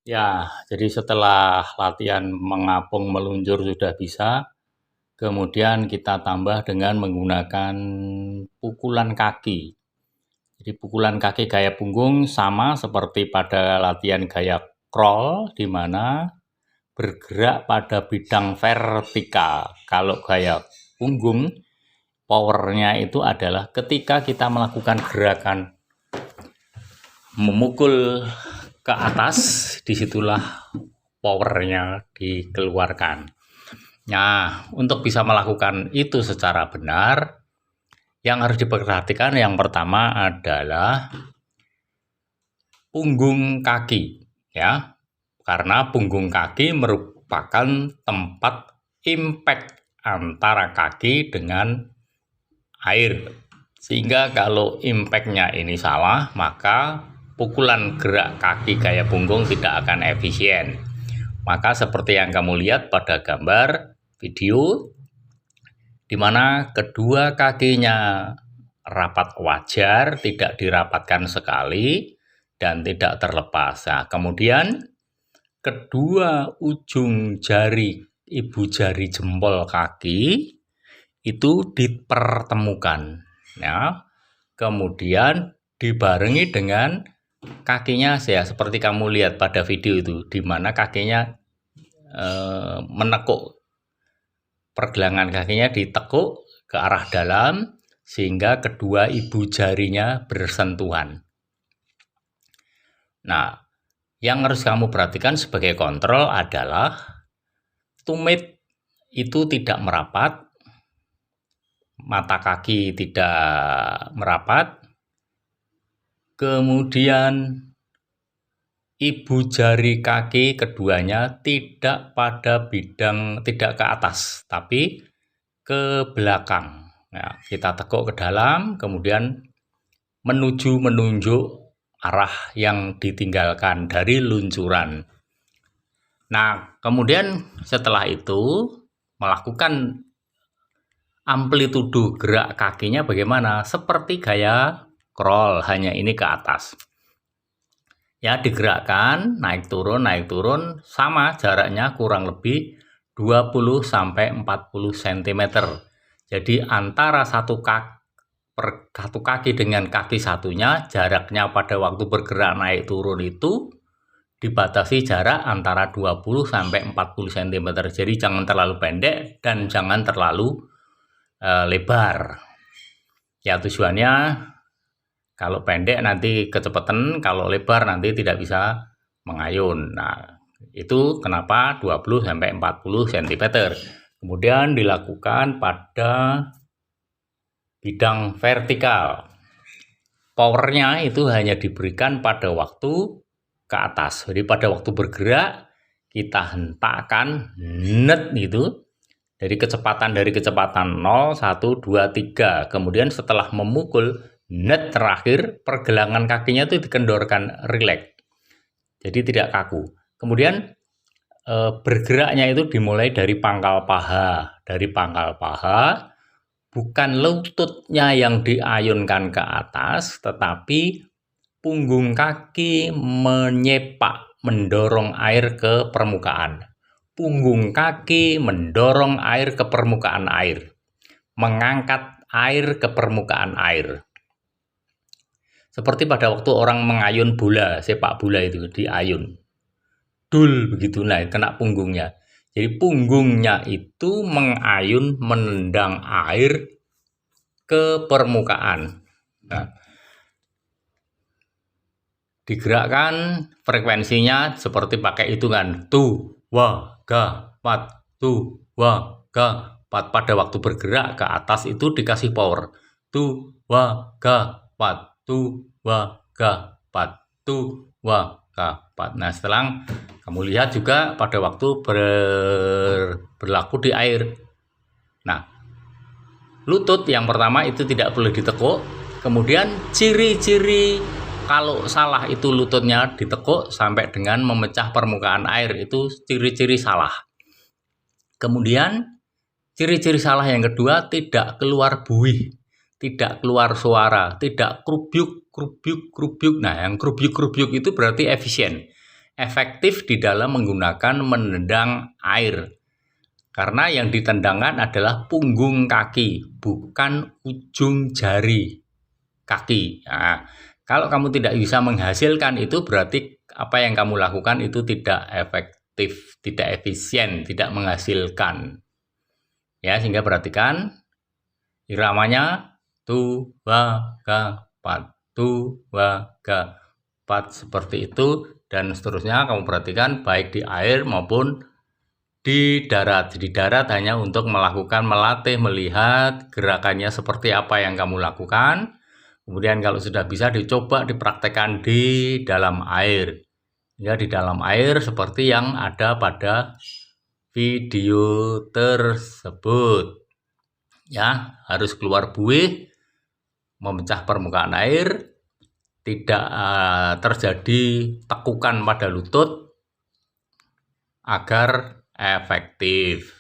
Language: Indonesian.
Ya, jadi setelah latihan mengapung meluncur sudah bisa, kemudian kita tambah dengan menggunakan pukulan kaki. Jadi pukulan kaki gaya punggung sama seperti pada latihan gaya crawl, di mana bergerak pada bidang vertikal. Kalau gaya punggung, powernya itu adalah ketika kita melakukan gerakan memukul ke atas, disitulah powernya dikeluarkan. Nah, untuk bisa melakukan itu secara benar, yang harus diperhatikan yang pertama adalah punggung kaki, ya, karena punggung kaki merupakan tempat impact antara kaki dengan air, sehingga kalau impactnya ini salah, maka pukulan gerak kaki gaya punggung tidak akan efisien. Maka seperti yang kamu lihat pada gambar video, di mana kedua kakinya rapat wajar, tidak dirapatkan sekali dan tidak terlepas. Nah, kemudian kedua ujung jari, ibu jari jempol kaki itu dipertemukan, ya. Kemudian dibarengi dengan kakinya, ya seperti kamu lihat pada video itu, di mana kakinya menekuk, pergelangan kakinya ditekuk ke arah dalam sehingga kedua ibu jarinya bersentuhan. Nah, yang harus kamu perhatikan sebagai kontrol adalah tumit itu tidak merapat, mata kaki tidak merapat, kemudian ibu jari kaki keduanya tidak pada bidang, tidak ke atas, tapi ke belakang. Nah, kita tekuk ke dalam, kemudian menunjuk arah yang ditinggalkan dari luncuran. Nah, kemudian setelah itu melakukan amplitudo gerak kakinya bagaimana? Seperti gaya crawl, hanya ini ke atas. Ya, digerakkan, naik turun, sama jaraknya kurang lebih 20-40 cm. Jadi antara satu kaki dengan kaki satunya, jaraknya pada waktu bergerak naik turun itu dibatasi jarak antara 20-40 cm. Jadi jangan terlalu pendek dan jangan terlalu lebar. Ya, tujuannya kalau pendek nanti kecepatan, kalau lebar nanti tidak bisa mengayun. Nah, itu kenapa 20-40 cm. Kemudian dilakukan pada bidang vertikal. Powernya itu hanya diberikan pada waktu ke atas. Jadi pada waktu bergerak kita hentakkan net gitu. Dari kecepatan 0, 1, 2, 3. Kemudian setelah memukul net terakhir, pergelangan kakinya itu dikendorkan rileks. Jadi tidak kaku. Kemudian bergeraknya itu dimulai dari pangkal paha. Dari pangkal paha, bukan lututnya yang diayunkan ke atas, tetapi punggung kaki menyepak, mendorong air ke permukaan. Punggung kaki mendorong air ke permukaan air, mengangkat air ke permukaan air. Seperti pada waktu orang mengayun bola, sepak bola itu diayun. Dul begitu, nah kena punggungnya. Jadi punggungnya itu mengayun, menendang air ke permukaan. Nah, digerakkan frekuensinya seperti pakai hitungan tu, wa, ga, pat, tu, wa, ga, pat. Pada waktu bergerak ke atas itu dikasih power. Tu, wa, ga, pat, tu, wa, ga, pat, tu, wa, ga, pat. Nah, setelah kamu lihat juga pada waktu berlaku di air. Nah, lutut yang pertama itu tidak boleh ditekuk. Kemudian ciri-ciri kalau salah itu lututnya ditekuk sampai dengan memecah permukaan air, itu ciri-ciri salah. Kemudian ciri-ciri salah yang kedua, tidak keluar buih, tidak keluar suara, tidak krubyuk. Nah, yang krubyuk itu berarti efisien. efektif di dalam menggunakan menendang air. Karena yang ditendangkan adalah punggung kaki, bukan ujung jari kaki. Nah, kalau kamu tidak bisa menghasilkan itu, berarti apa yang kamu lakukan itu tidak efektif, tidak efisien, tidak menghasilkan. Ya, sehingga perhatikan iramanya tu wa ga pat, tu wa ga pat, seperti itu dan seterusnya. Kamu perhatikan baik di air maupun di darat. Di darat hanya untuk melatih, melihat gerakannya seperti apa yang kamu lakukan. Kemudian kalau sudah bisa dicoba dipraktekkan di dalam air. Ya, di dalam air seperti yang ada pada video tersebut. Ya, harus keluar buih, memecah permukaan air, tidak terjadi tekukan pada lutut agar efektif.